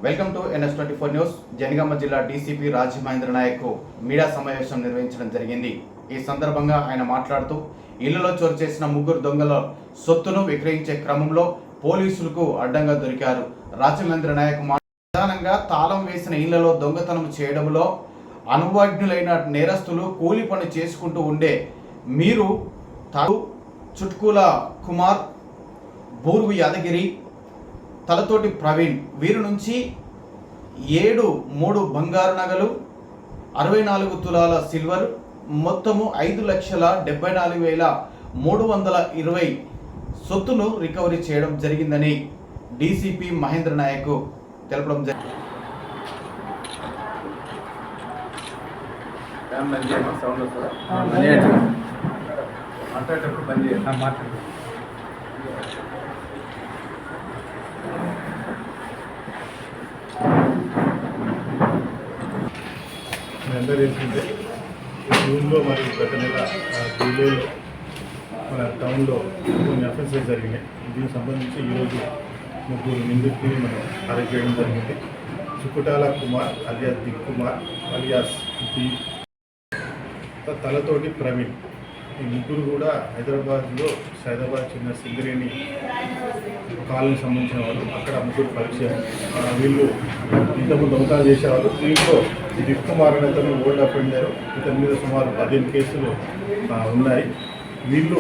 Welcome to NS24 news. Janagama జిల్లా DCP Rajamahendra Naik media సమావేశం నిర్వహించడం జరిగింది. ఈ సందర్భంగా ఆయన మాట్లాడుతూ ఇళ్లలో చోరు చేసిన 3 దొంగల సొత్తును విక్రయించే క్రమంలో పోలీసులకు అడ్డంగా దొరికారు. రాజమహేంద్ర నాయక్ ప్రధానంగా తాళం వేసిన ఇళ్లలో దొంగతనం చేయడంలో అనుభవజ్ఞులైన నేరస్తులు కూలి పని చేసుకుంటూ ఉండే మీరు చుట్కూల కుమార్, బూర్వు యాదగిరి, తలతోటి ప్రవీణ్ వీరి నుంచి 3 బంగారు నగలు, 64 తులాల సిల్వర్, మొత్తము 5,74,320 సొత్తును రికవరీ చేయడం జరిగిందని డీసీపీ మహేంద్ర నాయక్ తెలపడం జరిగింది. అందరూ ఏంటంటే జూన్లో మరియు గత నెల జూలైలో మన టౌన్లో కొన్ని అఫెన్సెస్ జరిగినాయి. దీనికి సంబంధించి ఈరోజు 3 నిందితుల్ని మనం అరెస్ట్ చేయడం జరిగింది. చుక్కుటాల కుమార్ అలియాస్ దిక్ కుమార్ అలియాస్ ది, తలతోటి ప్రవీణ్, ఈ 3 కూడా హైదరాబాద్లో సైదాబాద్ చిన్న సింగరేణి కాలనీకి సంబంధించిన వాళ్ళు. అక్కడ 3 పరిచయం. వీళ్ళు ఇంతకుముందు దొంగతనాలు చేసేవాళ్ళు. దీంట్లో దిక్ కుమార్ అనే అతను ఓల్డ్ అఫెండర్, ఇతని మీద సుమారు 15 కేసులు ఉన్నాయి. వీళ్ళు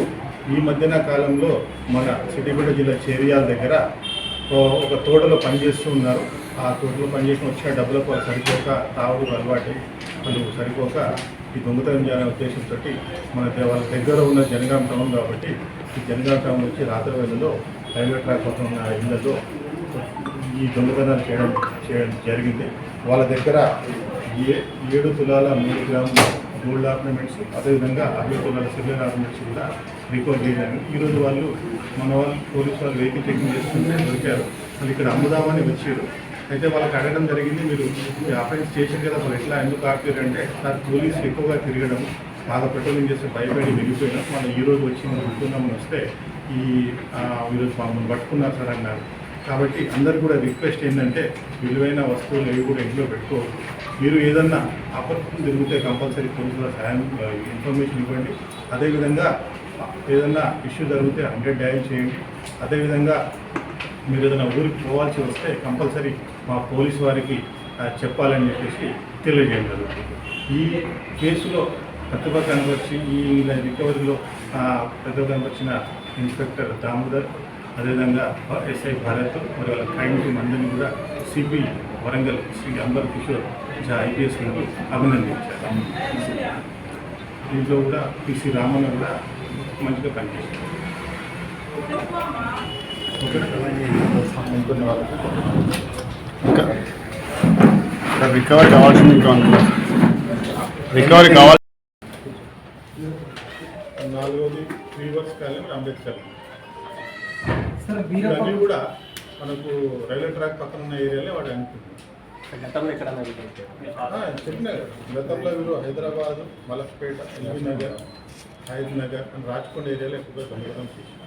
ఈ మధ్యన కాలంలో మన సిద్దిపేట జిల్లా చేరియాల దగ్గర ఒక తోటలో పనిచేస్తూ ఉన్నారు. ఆ తోటలో పనిచేసిన వచ్చిన డబ్బులకు వాళ్ళు సరిపోక తావుడు అలవాటు వాళ్ళు సరిపోక ఈ దొంగతనం చేయాలనే ఉద్దేశంతో వాళ్ళ దగ్గర ఉన్న జనగామ టౌన్ కాబట్టి ఈ జనగామ టౌన్ వచ్చి రాత్రి వేళలో రైల్వే ట్రాక్ పక్కన ఉన్న ఇళ్లలో ఈ దొంగతనాలు చేయడం జరిగింది. వాళ్ళ దగ్గర 7 తులాల 3 గ్రాముల గోల్డ్ ఆర్నమెంట్స్, అదేవిధంగా 60 తులాల సిల్వర్ ఆర్నమెంట్స్ కూడా రికవర్ చేయడానికి ఈరోజు మన వాళ్ళు పోలీసు వాళ్ళు వెహికల్ చెకింగ్ చేసుకుంటే దొరికారు. వాళ్ళు ఇక్కడ అమ్ముదామని వచ్చారు. అయితే వాళ్ళకి అడగడం జరిగింది, మీరు అఫెన్స్ చేసారు కదా, వాళ్ళు ఎట్లా ఎందుకు ఆపారంటే సార్ పోలీసు ఎక్కువగా తిరగడం, బాగా పెట్రోలింగ్ చేస్తే భయపడి వెళ్ళిపోయినాం, మనం ఈరోజు వచ్చి మనం ఉంటున్నామని వస్తే ఈరోజు మమ్మల్ని పట్టుకున్నారు సార్ అన్నారు. కాబట్టి అందరు కూడా రిక్వెస్ట్ ఏంటంటే విలువైన వస్తువులు ఏవి కూడా ఇంట్లో పెట్టుకోవచ్చు. మీరు ఏదన్నా ఆపత్తులు జరిగితే కంపల్సరీ పోలీసుల సాయం ఇన్ఫర్మేషన్ ఇవ్వండి. అదేవిధంగా ఏదన్నా ఇష్యూ జరిగితే 100 డయల్ చేయండి. అదేవిధంగా మీరు ఏదైనా ఊరికి పోవాల్సి వస్తే కంపల్సరీ మా పోలీసు వారికి చెప్పాలని చెప్పేసి తెలియజేయడం జరుగుతుంది. ఈ కేసులో ప్రతిభ కనబర్చి ఈ రికవరీలో ప్రతిభ కనబర్చిన ఇన్స్పెక్టర్ దామోదర్, అదేవిధంగా ఎస్ఐ భారత్ మరియు వాళ్ళ క్రైమ్ టీమ్ అందరినీ కూడా సిపి వరంగల్ శ్రీ అంబర్ కిషోర్ IPS అభినందించారు. దీంట్లో కూడా PC రామన్న కూడా మంచిగా పనిచేస్తారు. రికవరీ కావాల్సింది ఇంకా రికవరీ కావాలి. 4వది శ్రీవర్స్ కాలనీ అంబేద్కర్. ఇవన్నీ కూడా మనకు రైల్వే ట్రాక్ పక్కన ఉన్న ఏరియాలో వాడు అనుకుంటున్నాం. చెప్పినా గతంలో వీరు హైదరాబాద్, మలక్పేట, ఎల్బీ నగర్, హైద్ నగర్, రాజ్కొండ ఏరియాలో ఎక్కువగా దొంగతనం చేశారు.